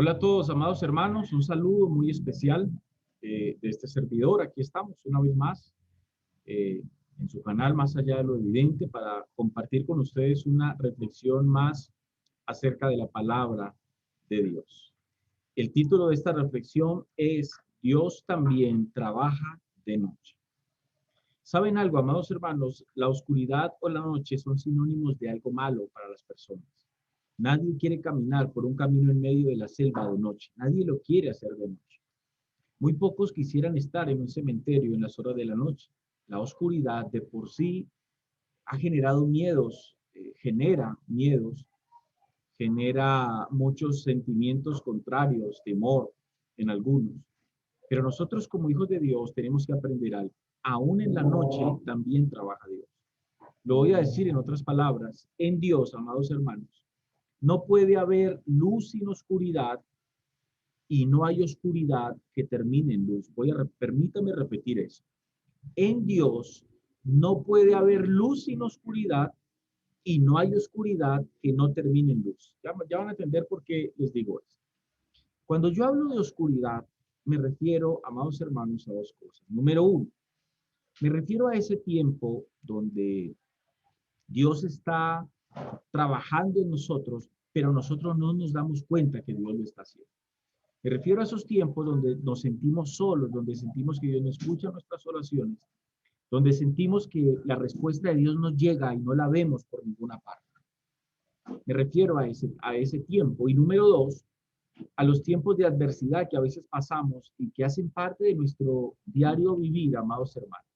Hola a todos, amados hermanos, un saludo muy especial de este servidor. Aquí estamos una vez más eh, en su canal Más Allá de lo Evidente para compartir con ustedes una reflexión más acerca de la palabra de Dios. El título de esta reflexión es Dios también trabaja de noche. ¿Saben algo, amados hermanos? La oscuridad o la noche son sinónimos de algo malo para las personas. Nadie quiere caminar por un camino en medio de la selva de noche. Nadie lo quiere hacer de noche. Muy pocos quisieran estar en un cementerio en las horas de la noche. La oscuridad de por sí ha generado miedos, genera miedos, genera muchos sentimientos contrarios, temor en algunos. Pero nosotros como hijos de Dios tenemos que aprender algo. Aún en la noche también trabaja Dios. Lo voy a decir en otras palabras. En Dios, amados hermanos, no puede haber luz sin oscuridad y no hay oscuridad que termine en luz. Permítame repetir eso. En Dios no puede haber luz sin oscuridad y no hay oscuridad que no termine en luz. Ya van a entender por qué les digo eso. Cuando yo hablo de oscuridad, me refiero, amados hermanos, a dos cosas. Número uno, me refiero a ese tiempo donde Dios está trabajando en nosotros, pero nosotros no nos damos cuenta que Dios lo está haciendo. Me refiero a esos tiempos donde nos sentimos solos, donde sentimos que Dios no escucha nuestras oraciones, donde sentimos que la respuesta de Dios nos llega y no la vemos por ninguna parte. Me refiero a ese tiempo. Y número dos, a los tiempos de adversidad que a veces pasamos y que hacen parte de nuestro diario vivir, amados hermanos.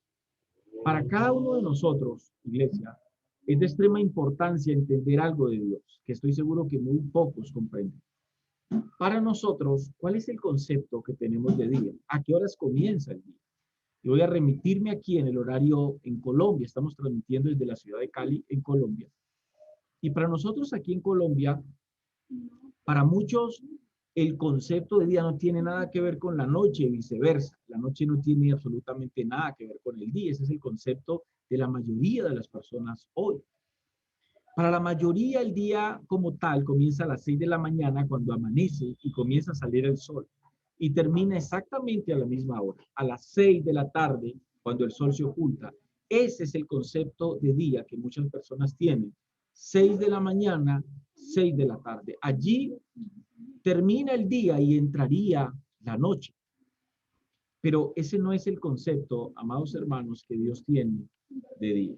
Para cada uno de nosotros, iglesia, es de extrema importancia entender algo de Dios, que estoy seguro que muy pocos comprenden. Para nosotros, ¿cuál es el concepto que tenemos de día? ¿A qué horas comienza el día? Y voy a remitirme aquí en el horario en Colombia. Estamos transmitiendo desde la ciudad de Cali, en Colombia. Y para nosotros aquí en Colombia, para muchos, el concepto de día no tiene nada que ver con la noche y viceversa. La noche no tiene absolutamente nada que ver con el día. Ese es el concepto de la mayoría de las personas hoy. Para la mayoría, el día como tal comienza a las 6 de la mañana cuando amanece y comienza a salir el sol. Y termina exactamente a la misma hora, a las 6 de la tarde, cuando el sol se oculta. Ese es el concepto de día que muchas personas tienen. 6 de la mañana, 6 de la tarde. Allí termina el día y entraría la noche. Pero ese no es el concepto, amados hermanos, que Dios tiene de día.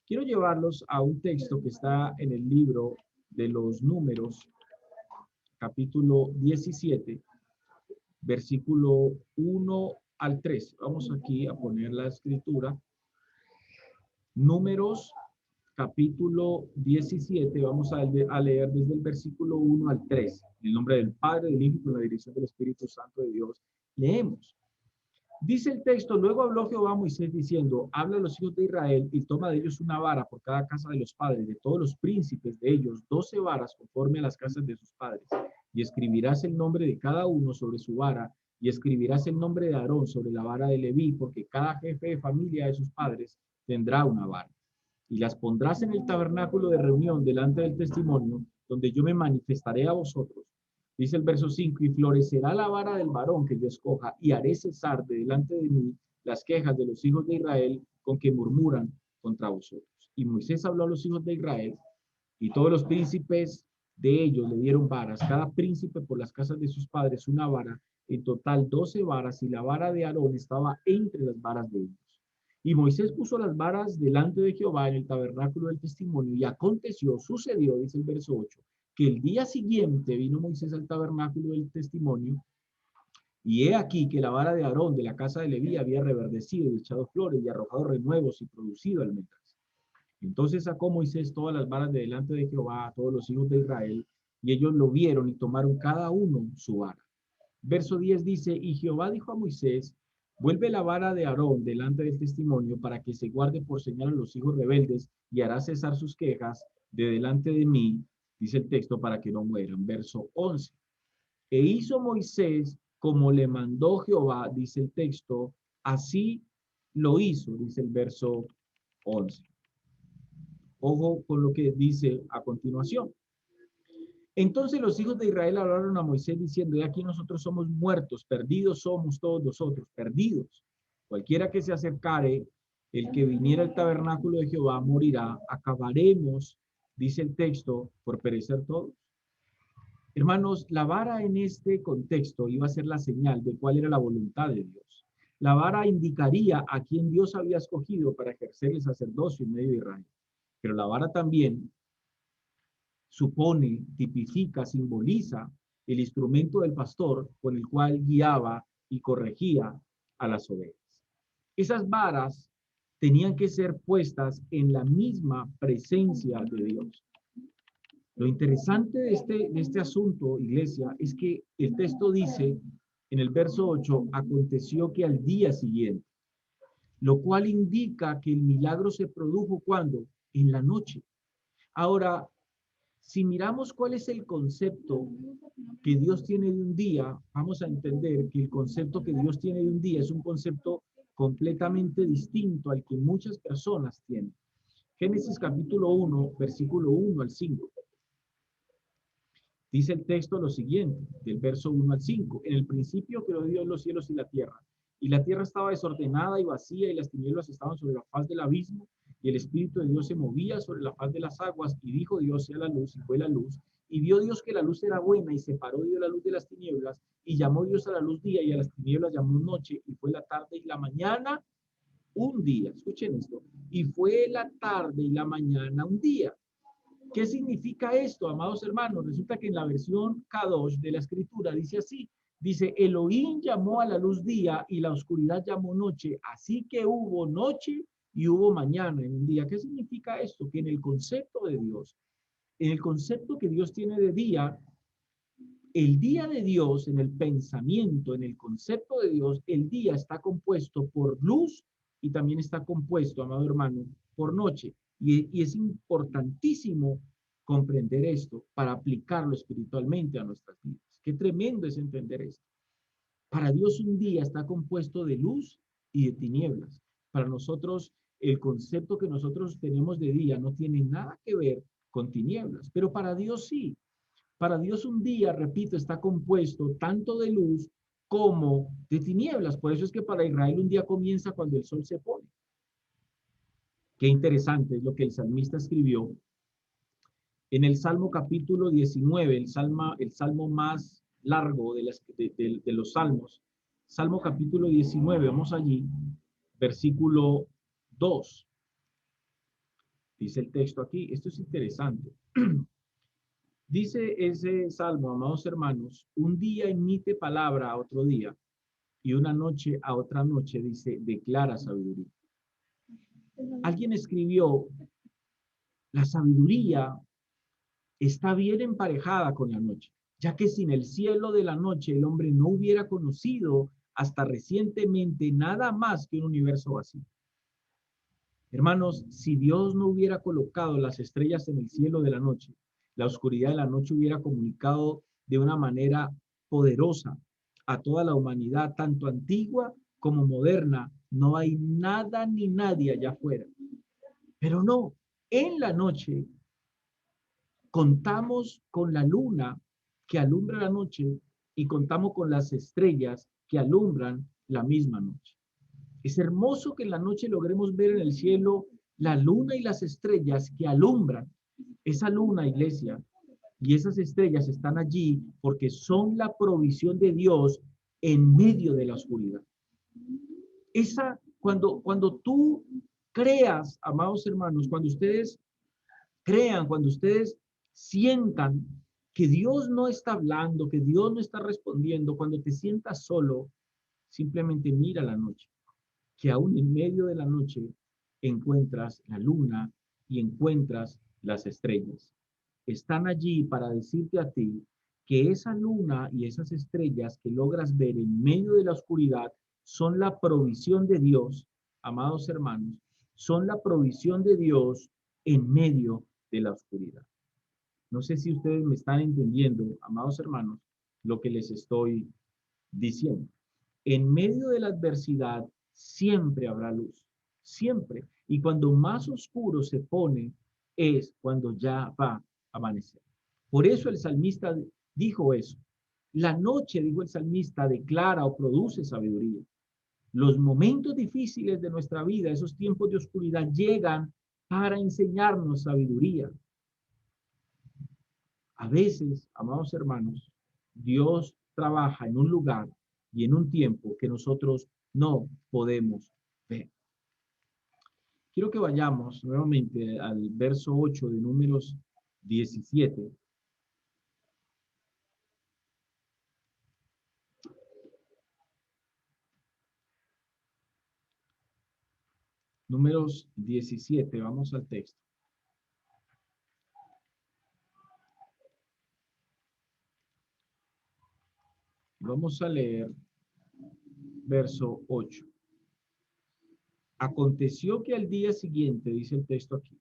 Quiero llevarlos a un texto que está en el libro de los Números, capítulo 17, versículo 1 al 3. Vamos aquí a poner la escritura. Números, capítulo 17, vamos a leer desde el versículo 1 al 3. En el nombre del Padre, del Hijo y con la dirección del Espíritu Santo de Dios, leemos. Dice el texto, luego habló Jehová a Moisés diciendo, habla a los hijos de Israel y toma de ellos una vara por cada casa de los padres, de todos los príncipes de ellos, 12 varas conforme a las casas de sus padres. Y escribirás el nombre de cada uno sobre su vara, y escribirás el nombre de Aarón sobre la vara de Leví, porque cada jefe de familia de sus padres tendrá una vara. Y las pondrás en el tabernáculo de reunión delante del testimonio, donde yo me manifestaré a vosotros. Dice el verso 5, y florecerá la vara del varón que yo escoja, y haré cesar de delante de mí las quejas de los hijos de Israel con que murmuran contra vosotros. Y Moisés habló a los hijos de Israel, y todos los príncipes de ellos le dieron varas, cada príncipe por las casas de sus padres una vara, en total 12 varas, y la vara de Aarón estaba entre las varas de ellos. Y Moisés puso las varas delante de Jehová en el tabernáculo del testimonio, y aconteció, sucedió, dice el verso 8, que el día siguiente vino Moisés al tabernáculo del testimonio, y he aquí que la vara de Aarón de la casa de Leví había reverdecido y echado flores y arrojado renuevos y producido almendras. Entonces sacó Moisés todas las varas de delante de Jehová a todos los hijos de Israel, y ellos lo vieron y tomaron cada uno su vara. Verso 10 dice, y Jehová dijo a Moisés, vuelve la vara de Aarón delante del testimonio para que se guarde por señal a los hijos rebeldes y hará cesar sus quejas de delante de mí, dice el texto, para que no mueran. Verso 11. E hizo Moisés como le mandó Jehová, dice el texto, así lo hizo, dice el verso 11. Ojo con lo que dice a continuación. Entonces los hijos de Israel hablaron a Moisés diciendo, he aquí nosotros somos muertos, perdidos somos todos nosotros, perdidos. Cualquiera que se acercare, el que viniera al tabernáculo de Jehová morirá, acabaremos, dice el texto, por perecer todos. Hermanos, la vara en este contexto iba a ser la señal de cuál era la voluntad de Dios. La vara indicaría a quién Dios había escogido para ejercer el sacerdocio en medio de Israel. Pero la vara también supone, tipifica, simboliza el instrumento del pastor con el cual guiaba y corregía a las ovejas. Esas varas tenían que ser puestas en la misma presencia de Dios. Lo interesante de este asunto, iglesia, es que el texto dice en el verso 8, aconteció que al día siguiente, lo cual indica que el milagro se produjo ¿cuándo? En la noche. Ahora, si miramos cuál es el concepto que Dios tiene de un día, vamos a entender que el concepto que Dios tiene de un día es un concepto completamente distinto al que muchas personas tienen. Génesis capítulo 1, versículo 1 al 5. Dice el texto lo siguiente, del verso 1 al 5. En el principio creó Dios los cielos y la tierra estaba desordenada y vacía, y las tinieblas estaban sobre la faz del abismo, y el Espíritu de Dios se movía sobre la faz de las aguas, y dijo Dios, sea la luz, y fue la luz. Y vio Dios que la luz era buena, y separó Dios la luz de las tinieblas, y llamó Dios a la luz día, y a las tinieblas llamó noche, y fue la tarde y la mañana un día. Escuchen esto. Y fue la tarde y la mañana un día. ¿Qué significa esto, amados hermanos? Resulta que en la versión Kadosh de la escritura dice así, dice, Elohim llamó a la luz día y la oscuridad llamó noche, así que hubo noche y hubo mañana en un día. ¿Qué significa esto? Que en el concepto de Dios, en el concepto que Dios tiene de día, el día de Dios, en el pensamiento, en el concepto de Dios, el día está compuesto por luz y también está compuesto, amado hermano, por noche. Y es importantísimo comprender esto para aplicarlo espiritualmente a nuestras vidas. Qué tremendo es entender esto. Para Dios un día está compuesto de luz y de tinieblas. Para nosotros, el concepto que nosotros tenemos de día no tiene nada que ver con tinieblas, pero para Dios sí. Para Dios un día, repito, está compuesto tanto de luz como de tinieblas. Por eso es que para Israel un día comienza cuando el sol se pone. Qué interesante es lo que el salmista escribió en el Salmo capítulo 19, el salmo más largo de los salmos. Salmo capítulo 19, vamos allí, versículo 2. Dice el texto aquí, esto es interesante. Dice ese salmo, amados hermanos, un día emite palabra a otro día y una noche a otra noche, dice, declara sabiduría. Alguien escribió, la sabiduría está bien emparejada con la noche, ya que sin el cielo de la noche el hombre no hubiera conocido hasta recientemente nada más que un universo vacío. Hermanos, si Dios no hubiera colocado las estrellas en el cielo de la noche, la oscuridad de la noche hubiera comunicado de una manera poderosa a toda la humanidad, tanto antigua como moderna. No hay nada ni nadie allá afuera. Pero no, en la noche contamos con la luna que alumbra la noche y contamos con las estrellas que alumbran la misma noche. Es hermoso que en la noche logremos ver en el cielo la luna y las estrellas que alumbran. Esa luna, iglesia, y esas estrellas están allí porque son la provisión de Dios en medio de la oscuridad. Cuando tú creas, amados hermanos, cuando ustedes crean, cuando ustedes sientan que Dios no está hablando, que Dios no está respondiendo, cuando te sientas solo, simplemente mira la noche, que aún en medio de la noche encuentras la luna y encuentras las estrellas. Están allí para decirte a ti que esa luna y esas estrellas que logras ver en medio de la oscuridad son la provisión de Dios, amados hermanos, son la provisión de Dios en medio de la oscuridad. No sé si ustedes me están entendiendo, amados hermanos, lo que les estoy diciendo. En medio de la adversidad siempre habrá luz, siempre. Y cuando más oscuro se pone es cuando ya va a amanecer. Por eso el salmista dijo eso. La noche, dijo el salmista, declara o produce sabiduría. Los momentos difíciles de nuestra vida, esos tiempos de oscuridad, llegan para enseñarnos sabiduría. A veces, amados hermanos, Dios trabaja en un lugar y en un tiempo que nosotros no podemos ver. Quiero que vayamos nuevamente al verso 8 de Números 17. Números 17, vamos al texto. Vamos a leer verso 8. Aconteció que al día siguiente, dice el texto aquí,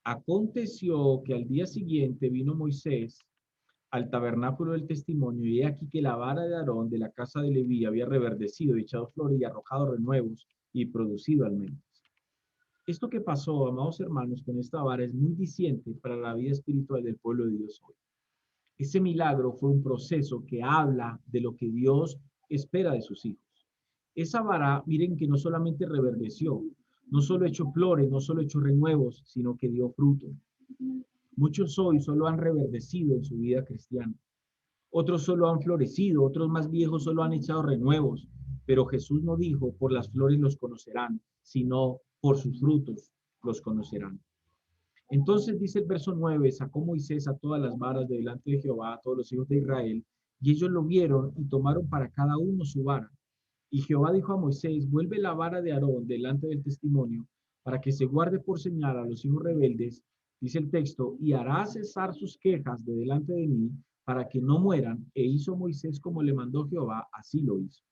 aconteció que al día siguiente vino Moisés al tabernáculo del testimonio, y he aquí que la vara de Aarón de la casa de Leví había reverdecido, echado flores y arrojado renuevos y producido almendras. Esto que pasó, amados hermanos, con esta vara es muy diciente para la vida espiritual del pueblo de Dios hoy. Ese milagro fue un proceso que habla de lo que Dios espera de sus hijos. Esa vara, miren que no solamente reverdeció, no solo echó flores, no solo echó renuevos, sino que dio fruto. Muchos hoy solo han reverdecido en su vida cristiana. Otros solo han florecido, otros más viejos solo han echado renuevos. Pero Jesús no dijo, por las flores los conocerán, sino por sus frutos los conocerán. Entonces dice el verso 9, sacó Moisés a todas las varas de delante de Jehová, a todos los hijos de Israel, y ellos lo vieron y tomaron para cada uno su vara. Y Jehová dijo a Moisés, vuelve la vara de Aarón delante del testimonio, para que se guarde por señal a los hijos rebeldes, dice el texto, y hará cesar sus quejas de delante de mí, para que no mueran. E hizo Moisés como le mandó Jehová, así lo hizo.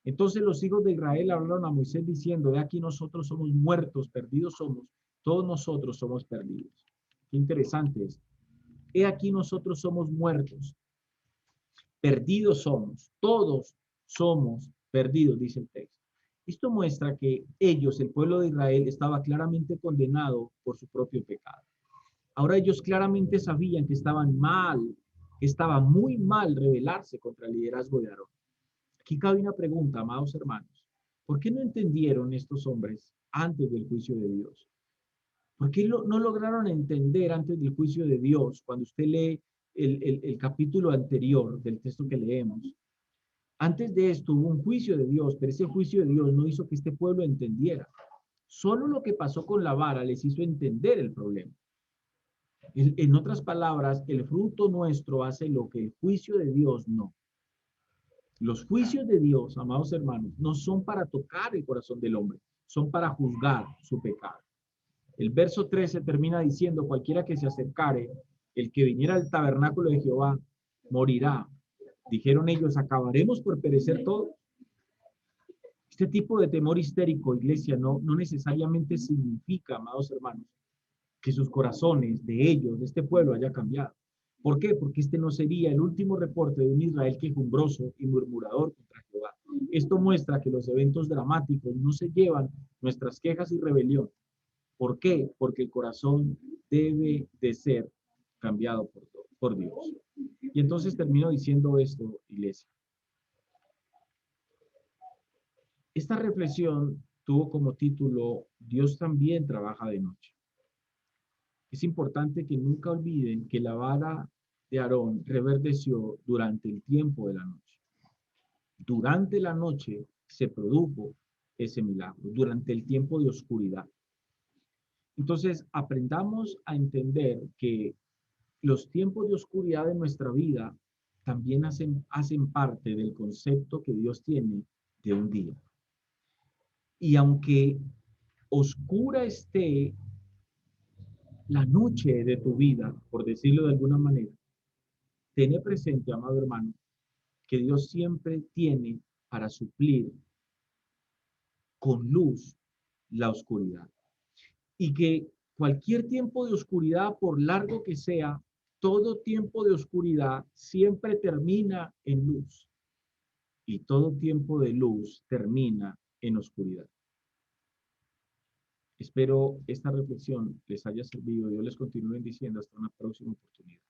Entonces los hijos de Israel hablaron a Moisés diciendo, de aquí nosotros somos muertos, perdidos somos, todos nosotros somos perdidos. Qué interesante es. He aquí nosotros somos muertos, perdidos somos, todos somos perdidos, dice el texto. Esto muestra que ellos, el pueblo de Israel, estaba claramente condenado por su propio pecado. Ahora ellos claramente sabían que estaban mal, que estaba muy mal rebelarse contra el liderazgo de Aarón. Aquí cabe una pregunta, amados hermanos. ¿Por qué no entendieron estos hombres antes del juicio de Dios? ¿Por qué no lograron entender antes del juicio de Dios cuando usted lee el capítulo anterior del texto que leemos? Antes de esto hubo un juicio de Dios, pero ese juicio de Dios no hizo que este pueblo entendiera. Solo lo que pasó con la vara les hizo entender el problema. En otras palabras, el fruto nuestro hace lo que el juicio de Dios no. Los juicios de Dios, amados hermanos, no son para tocar el corazón del hombre, son para juzgar su pecado. El verso 13 termina diciendo, cualquiera que se acercare, el que viniera al tabernáculo de Jehová, morirá. Dijeron ellos, ¿acabaremos por perecer todos? Este tipo de temor histérico, iglesia, no necesariamente significa, amados hermanos, que sus corazones de ellos, de este pueblo, haya cambiado. ¿Por qué? Porque este no sería el último reporte de un Israel quejumbroso y murmurador contra Jehová. Esto muestra que los eventos dramáticos no se llevan nuestras quejas y rebelión. ¿Por qué? Porque el corazón debe de ser cambiado por Dios. Y entonces termino diciendo esto, iglesia. Esta reflexión tuvo como título, Dios también trabaja de noche. Es importante que nunca olviden que la vara de Aarón reverdeció durante el tiempo de la noche. Durante la noche se produjo ese milagro, durante el tiempo de oscuridad. Entonces, aprendamos a entender que los tiempos de oscuridad de nuestra vida también hacen parte del concepto que Dios tiene de un día. Y aunque oscura esté la noche de tu vida, por decirlo de alguna manera, ten presente, amado hermano, que Dios siempre tiene para suplir con luz la oscuridad. Y que cualquier tiempo de oscuridad, por largo que sea, todo tiempo de oscuridad siempre termina en luz. Y todo tiempo de luz termina en oscuridad. Espero esta reflexión les haya servido. Dios les continúe bendiciendo. Hasta una próxima oportunidad.